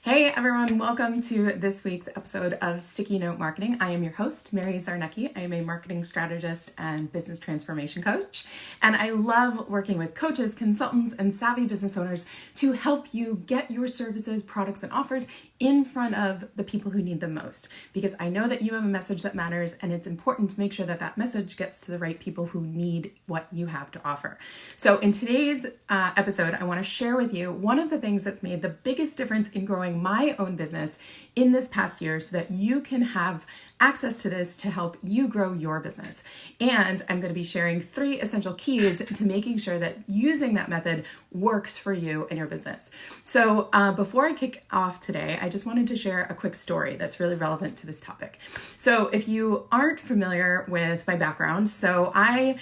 Hey everyone, welcome to this week's episode of Sticky Note Marketing. I am your host, Mary Czarnecki. I am a marketing strategist and business transformation coach, and I love working with coaches, consultants, and savvy business owners to help you get your services, products, and offers in front of the people who need them most. Because I know that you have a message that matters, and it's important to make sure that that message gets to the right people who need what you have to offer. So in today's episode, I want to share with you one of the things that's made the biggest difference in growing my own business in this past year so that you can have access to this to help you grow your business. And I'm going to be sharing 3 essential keys to making sure that using that method works for you and your business. So before I kick off today, I just wanted to share a quick story that's really relevant to this topic. So if you aren't familiar with my background, so I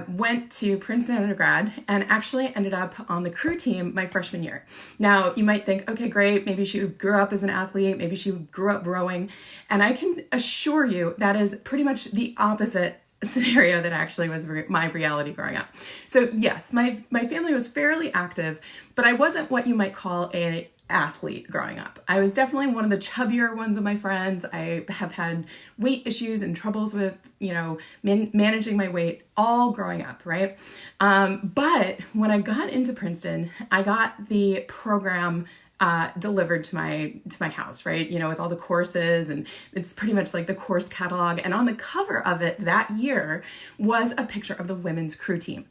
went to Princeton undergrad and actually ended up on the crew team my freshman year. Now you might think, okay, great, maybe she grew up as an athlete, maybe she grew up rowing, and I can assure you that is pretty much the opposite scenario that actually was my reality growing up. So yes, my family was fairly active, but I wasn't what you might call an athlete growing up. I was definitely one of the chubbier ones of my friends. I have had weight issues and troubles with, managing my weight all growing up, right? But when I got into Princeton, I got the program delivered to my house, right? With all the courses, and it's pretty much like the course catalog. And on the cover of it that year was a picture of the women's crew team.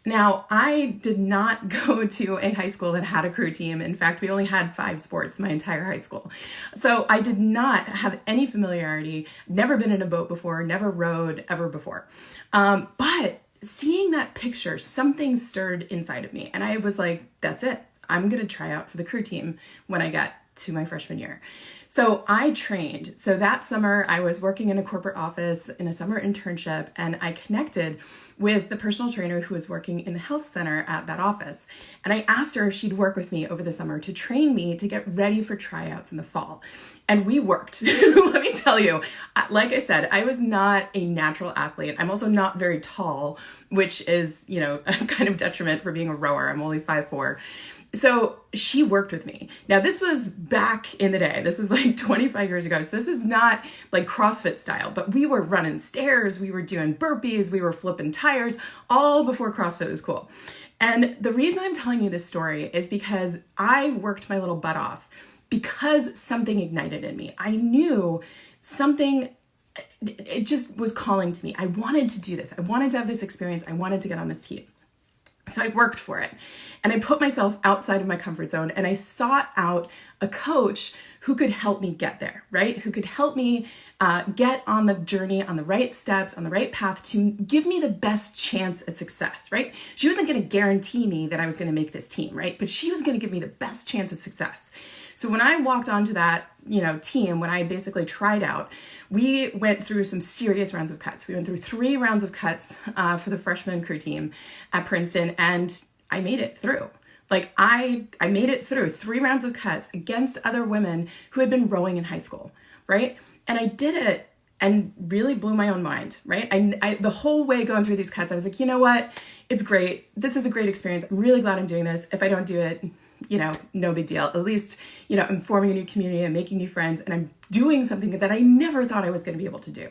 Now, I did not go to a high school that had a crew team. In fact, we only had 5 sports my entire high school. So I did not have any familiarity, never been in a boat before, never rowed ever before. But seeing that picture, something stirred inside of me. And I was like, that's it. I'm going to try out for the crew team when I got to my freshman year. So I trained. So that summer I was working in a corporate office in a summer internship, and I connected with the personal trainer who was working in the health center at that office. And I asked her if she'd work with me over the summer to train me to get ready for tryouts in the fall. And we worked. Let me tell you, like I said, I was not a natural athlete. I'm also not very tall, which is, a kind of detriment for being a rower. I'm only 5'4". So she worked with me. Now, this was back in the day. This is like 25 years ago. So this is not like CrossFit style, but we were running stairs, we were doing burpees, we were flipping tires, all before CrossFit was cool. And the reason I'm telling you this story is because I worked my little butt off because something ignited in me. I knew something, it just was calling to me. I wanted to do this. I wanted to have this experience. I wanted to get on this team. So I worked for it, and I put myself outside of my comfort zone, and I sought out a coach who could help me get there, right? Who could help me get on the journey, on the right steps, on the right path to give me the best chance at success, right? She wasn't going to guarantee me that I was going to make this team, right? But she was going to give me the best chance of success. So when I walked onto that, team, when I basically tried out, we went through some serious rounds of cuts. We went through 3 rounds of cuts for the freshman crew team at Princeton, and I made it through. Like I made it through 3 rounds of cuts against other women who had been rowing in high school, right? And I did it and really blew my own mind, right? I the whole way going through these cuts, I was like, you know what? It's great. This is a great experience. I'm really glad I'm doing this. If I don't do it, no big deal. At least, I'm forming a new community, I'm making new friends, and I'm doing something that I never thought I was going to be able to do.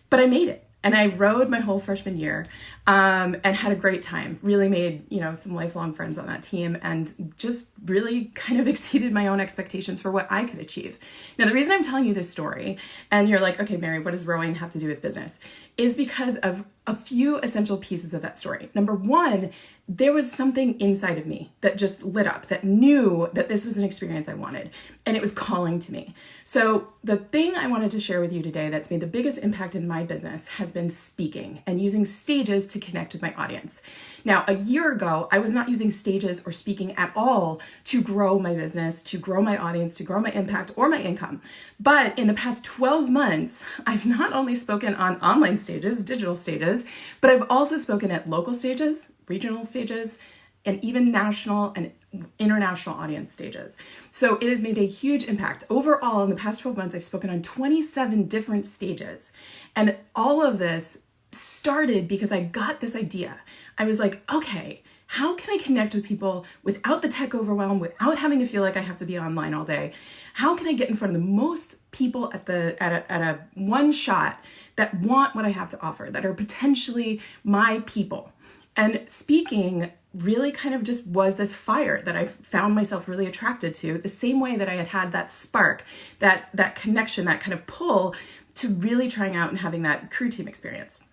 But I made it. And I rowed my whole freshman year and had a great time. Really made, some lifelong friends on that team, and just really kind of exceeded my own expectations for what I could achieve. Now, the reason I'm telling you this story, and you're like, okay, Mary, what does rowing have to do with business? Is because of a few essential pieces of that story. Number 1, there was something inside of me that just lit up, that knew that this was an experience I wanted, and it was calling to me. So the thing I wanted to share with you today that's made the biggest impact in my business has been speaking and using stages to connect with my audience. Now, a year ago, I was not using stages or speaking at all to grow my business, to grow my audience, to grow my impact or my income. But in the past 12 months, I've not only spoken on online stages, digital stages, but I've also spoken at local stages, regional stages, and even national and international audience stages. So it has made a huge impact. Overall, in the past 12 months, I've spoken on 27 different stages. And all of this started because I got this idea. I was like, okay, how can I connect with people without the tech overwhelm, without having to feel like I have to be online all day? How can I get in front of the most people at a one shot that want what I have to offer, that are potentially my people? And speaking really kind of just was this fire that I found myself really attracted to, the same way that I had that spark, that connection, that kind of pull to really trying out and having that crew team experience.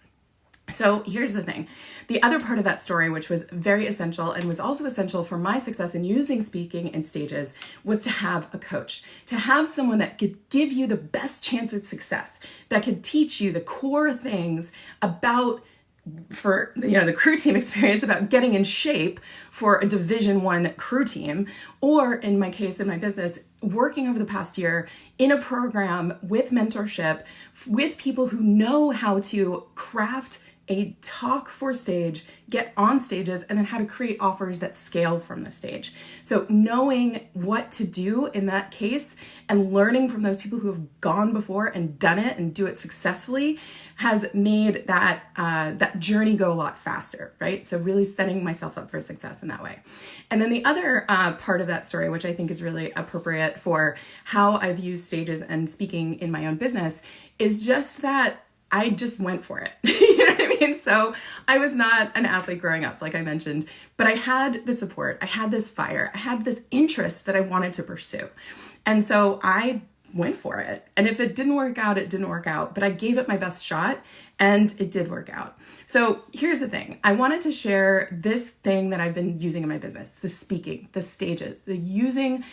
So here's the thing. The other part of that story, which was very essential and was also essential for my success in using speaking in stages, was to have a coach, to have someone that could give you the best chance at success, that could teach you the core things about for the crew team experience, about getting in shape for a Division 1 crew team, or in my case, in my business, working over the past year in a program with mentorship, with people who know how to craft a talk for stage, get on stages, and then how to create offers that scale from the stage. So knowing what to do in that case and learning from those people who have gone before and done it and do it successfully has made that journey go a lot faster, right? So really setting myself up for success in that way. And then the other part of that story, which I think is really appropriate for how I've used stages and speaking in my own business, is just that I just went for it. You know what I mean? So I was not an athlete growing up, like I mentioned, but I had the support, I had this fire, I had this interest that I wanted to pursue. And so I went for it. And if it didn't work out, it didn't work out, but I gave it my best shot and it did work out. So here's the thing. I wanted to share this thing that I've been using in my business, the speaking, the stages, the using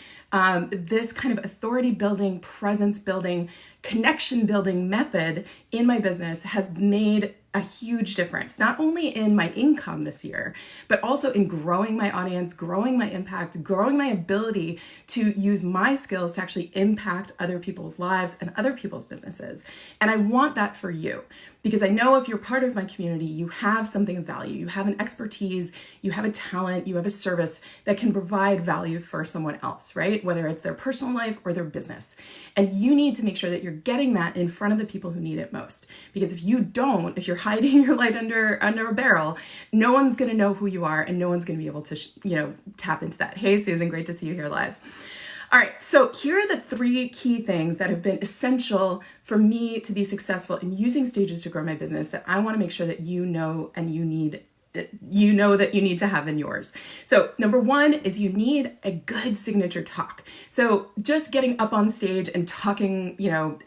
this kind of authority building, presence building, connection building method in my business has made a huge difference, not only in my income this year, but also in growing my audience, growing my impact, growing my ability to use my skills to actually impact other people's lives and other people's businesses. And I want that for you, because I know if you're part of my community, you have something of value, you have an expertise, you have a talent, you have a service that can provide value for someone else, right? Whether it's their personal life or their business. And you need to make sure that you're getting that in front of the people who need it most. Because if you don't, if you're hiding your light under a barrel, no one's going to know who you are and no one's going to be able to, tap into that. Hey, Susan, great to see you here live. All right, so here are the 3 key things that have been essential for me to be successful in using stages to grow my business that I want to make sure that you know and you need to have in yours. So number 1 is you need a good signature talk. So just getting up on stage and talking,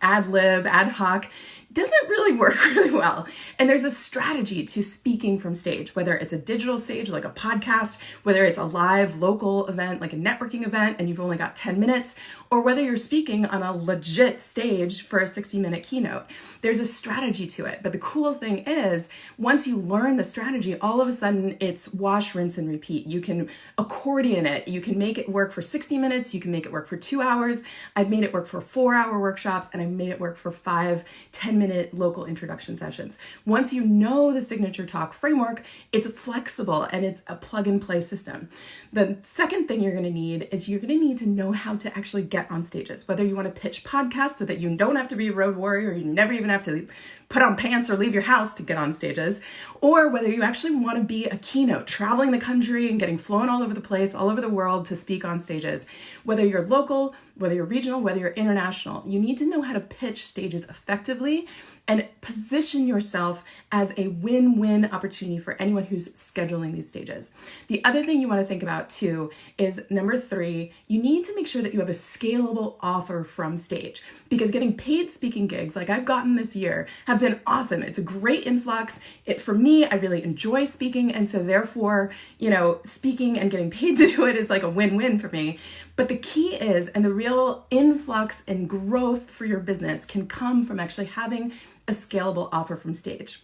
ad lib, ad hoc, doesn't really work really well. And there's a strategy to speaking from stage, whether it's a digital stage like a podcast, whether it's a live local event like a networking event and you've only got 10 minutes, or whether you're speaking on a legit stage for a 60-minute keynote. There's a strategy to it. But the cool thing is, once you learn the strategy, all of a sudden it's wash, rinse, and repeat. You can accordion it. You can make it work for 60 minutes. You can make it work for 2 hours. I've made it work for 4-hour workshops, and I've made it work for 5, 10-minute local introduction sessions. Once you know the signature talk framework, it's flexible and it's a plug and play system. The second thing you're going to need is you're going to need to know how to actually get on stages, whether you want to pitch podcasts so that you don't have to be a road warrior, you never even have to put on pants or leave your house to get on stages, or whether you actually want to be a keynote, traveling the country and getting flown all over the place, all over the world to speak on stages. Whether you're local, whether you're regional, whether you're international, you need to know how to pitch stages effectively and position yourself as a win-win opportunity for anyone who's scheduling these stages. The other thing you want to think about too is number 3, you need to make sure that you have a scalable offer from stage, because getting paid speaking gigs like I've gotten this year have been awesome. It's a great influx. For me, I really enjoy speaking. And so therefore, speaking and getting paid to do it is like a win-win for me. But the key is, and the real influx and growth for your business can come from actually having a scalable offer from stage.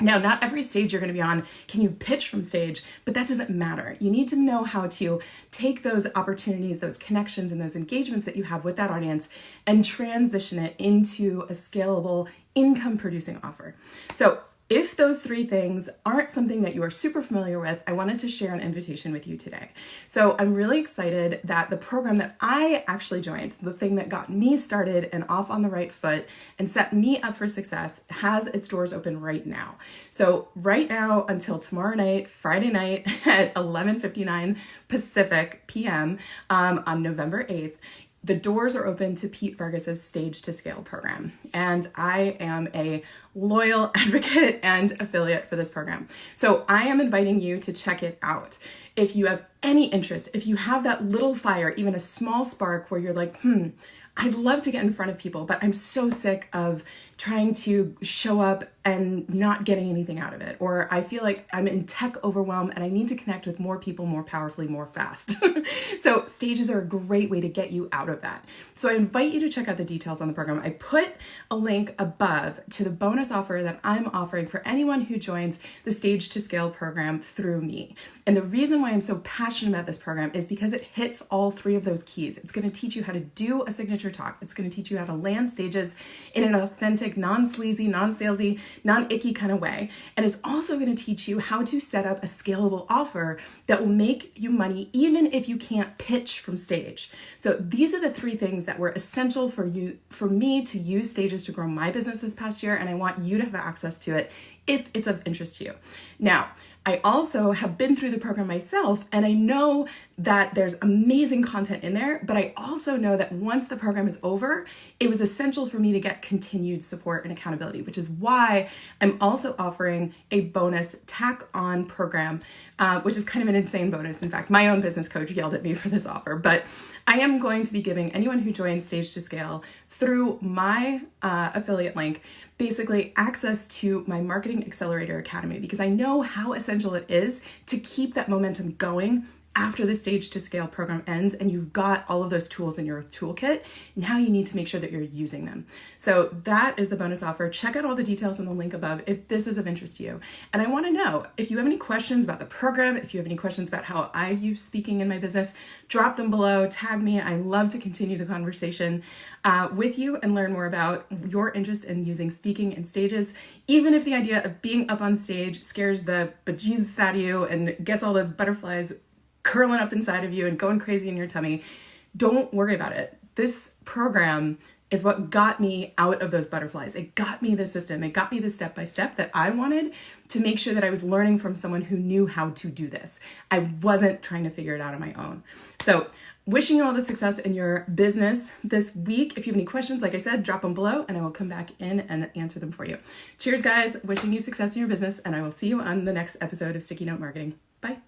Now, not every stage you're going to be on can you pitch from stage, but that doesn't matter. You need to know how to take those opportunities, those connections, and those engagements that you have with that audience and transition it into a scalable income producing offer. So if those three things aren't something that you are super familiar with, I wanted to share an invitation with you today. So I'm really excited that the program that I actually joined, the thing that got me started and off on the right foot and set me up for success, has its doors open right now. So right now until tomorrow night, Friday night at 11:59 Pacific PM on November 8th, the doors are open to Pete Vargas's Stage to Scale program. And I am a loyal advocate and affiliate for this program. So I am inviting you to check it out. If you have any interest, if you have that little fire, even a small spark where you're like, I'd love to get in front of people, but I'm so sick of trying to show up and not getting anything out of it. Or I feel like I'm in tech overwhelm and I need to connect with more people more powerfully, more fast. So stages are a great way to get you out of that. So I invite you to check out the details on the program. I put a link above to the bonus offer that I'm offering for anyone who joins the Stage to Scale program through me. And the reason why I'm so passionate about this program is because it hits all three of those keys. It's going to teach you how to do a signature talk. It's going to teach you how to land stages in an authentic, non-sleazy, non-salesy, non-icky kind of way. And it's also going to teach you how to set up a scalable offer that will make you money even if you can't pitch from stage. So these are the three things that were essential for me to use stages to grow my business this past year, and I want you to have access to it if it's of interest to you. Now, I also have been through the program myself, and I know that there's amazing content in there, but I also know that once the program is over, it was essential for me to get continued support and accountability, which is why I'm also offering a bonus tack on program, which is kind of an insane bonus. In fact, my own business coach yelled at me for this offer, but I am going to be giving anyone who joins Stage to Scale through my affiliate link basically access to my Marketing Accelerator Academy, because I know how essential it is to keep that momentum going after the Stage to Scale program ends and you've got all of those tools in your toolkit. Now you need to make sure that you're using them. So that is the bonus offer. Check out all the details in the link above if this is of interest to you. And I want to know if you have any questions about the program, if you have any questions about how I use speaking in my business, drop them below, tag me. I love to continue the conversation with you and learn more about your interest in using speaking and stages. Even if the idea of being up on stage scares the bejesus out of you and gets all those butterflies curling up inside of you and going crazy in your tummy, don't worry about it. This program is what got me out of those butterflies. It got me the system. It got me the step-by-step that I wanted to make sure that I was learning from someone who knew how to do this. I wasn't trying to figure it out on my own. So wishing you all the success in your business this week. If you have any questions, like I said, drop them below and I will come back in and answer them for you. Cheers, guys. Wishing you success in your business, and I will see you on the next episode of Sticky Note Marketing. Bye.